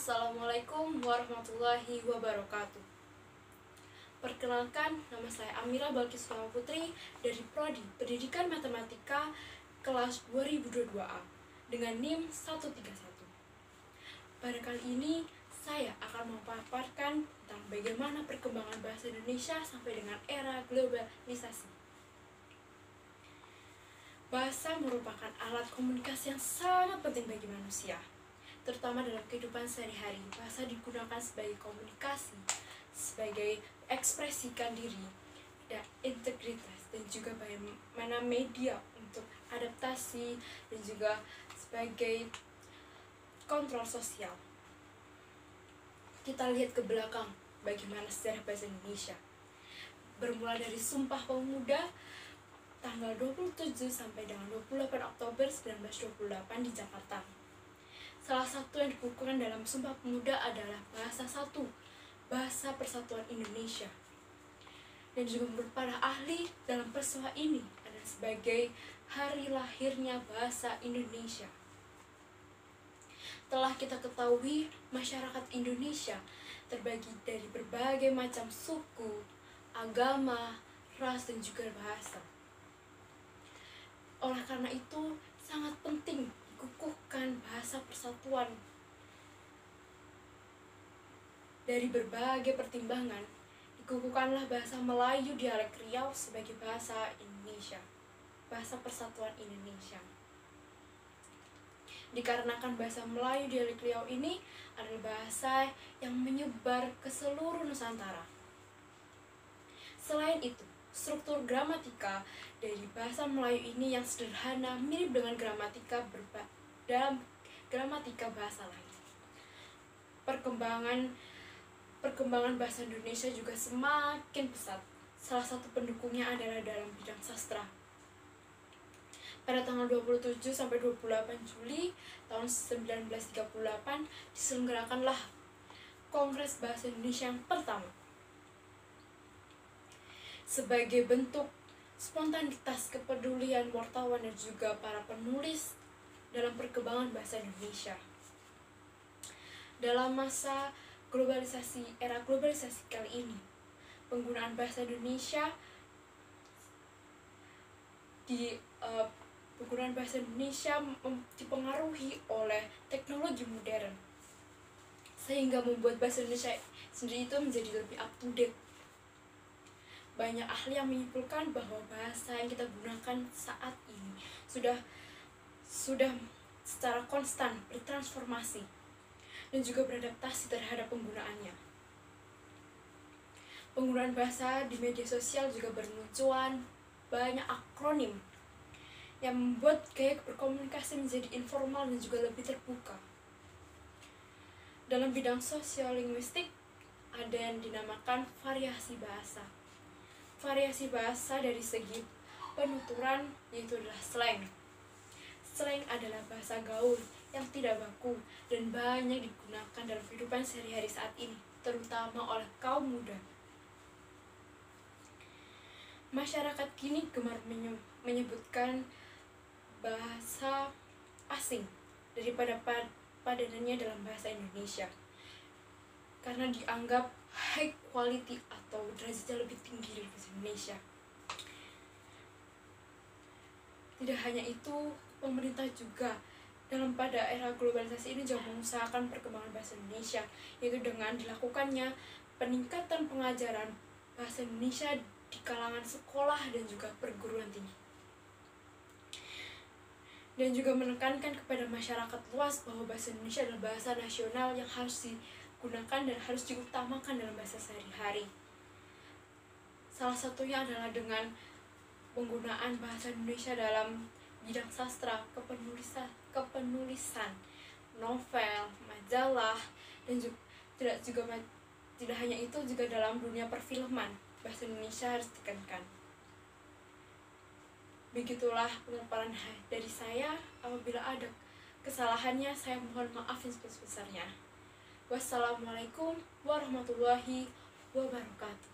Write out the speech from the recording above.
Assalamualaikum warahmatullahi wabarakatuh. Perkenalkan, nama saya Amira Balkis Putri dari Prodi Pendidikan Matematika kelas 2022A dengan NIM 131. Pada kali ini, saya akan memaparkan tentang bagaimana perkembangan bahasa Indonesia sampai dengan era globalisasi. Bahasa merupakan alat komunikasi yang sangat penting bagi manusia, terutama dalam kehidupan sehari-hari. Bahasa digunakan sebagai komunikasi, sebagai ekspresikan diri, dan integritas, dan juga bagaimana media untuk adaptasi, dan juga sebagai kontrol sosial. Kita lihat ke belakang bagaimana sejarah bahasa Indonesia. Bermula dari Sumpah Pemuda tanggal 27 sampai dengan 28 Oktober 1928 di Jakarta. Salah satu yang dikukuhkan dalam Sumpah Pemuda adalah bahasa satu, Bahasa Persatuan Indonesia. Dan juga menurut para ahli dalam peristiwa ini adalah sebagai hari lahirnya bahasa Indonesia. Telah kita ketahui, masyarakat Indonesia terbagi dari berbagai macam suku, agama, ras, dan juga bahasa. Oleh karena itu, sangat penting dikukuhkan bahasa persatuan. Dari berbagai pertimbangan, dikukuhkanlah bahasa Melayu dialek Riau sebagai bahasa Indonesia, bahasa persatuan Indonesia. Dikarenakan bahasa Melayu dialek Riau ini adalah bahasa yang menyebar ke seluruh Nusantara. Selain itu, struktur gramatika dari bahasa Melayu ini yang sederhana mirip dengan gramatika dalam gramatika bahasa lain. Perkembangan bahasa Indonesia juga semakin pesat. Salah satu pendukungnya adalah dalam bidang sastra. Pada tanggal 27 sampai 28 Juli tahun 1938 diselenggarakanlah Kongres Bahasa Indonesia yang pertama. Sebagai bentuk spontanitas kepedulian wartawan dan juga para penulis dalam perkembangan bahasa Indonesia. Dalam masa era globalisasi kali ini, penggunaan bahasa Indonesia dipengaruhi oleh teknologi modern, sehingga membuat bahasa Indonesia sendiri itu menjadi lebih up to date. Banyak ahli yang menyimpulkan bahwa bahasa yang kita gunakan saat ini sudah secara konstan bertransformasi dan juga beradaptasi terhadap penggunaannya. Penggunaan bahasa di media sosial juga bermunculan banyak akronim yang membuat gaya berkomunikasi menjadi informal dan juga lebih terbuka. Dalam bidang sosiolinguistik ada yang dinamakan variasi bahasa. Variasi bahasa dari segi penuturan yaitu adalah slang. Slang adalah bahasa gaul yang tidak baku dan banyak digunakan dalam kehidupan sehari-hari saat ini, terutama oleh kaum muda. Masyarakat kini gemar menyebutkan bahasa asing daripada padanannya dalam bahasa Indonesia, karena dianggap high quality atau derajatnya lebih tinggi dari bahasa Indonesia. Tidak hanya itu, pemerintah juga pada era globalisasi ini juga mengusahakan perkembangan bahasa Indonesia, yaitu dengan dilakukannya peningkatan pengajaran bahasa Indonesia di kalangan sekolah dan juga perguruan tinggi. Dan juga menekankan kepada masyarakat luas bahwa bahasa Indonesia adalah bahasa nasional yang harus digunakan dan harus diutamakan dalam bahasa sehari-hari. Salah satunya adalah dengan penggunaan bahasa Indonesia dalam bidang sastra, kepenulisan, novel, majalah, dan tidak hanya itu, juga dalam dunia perfilman bahasa Indonesia harus ditekankan. Begitulah pemaparan dari saya. Apabila ada kesalahannya, saya mohon maaf yang sebesar-besarnya. Wassalamualaikum warahmatullahi wabarakatuh.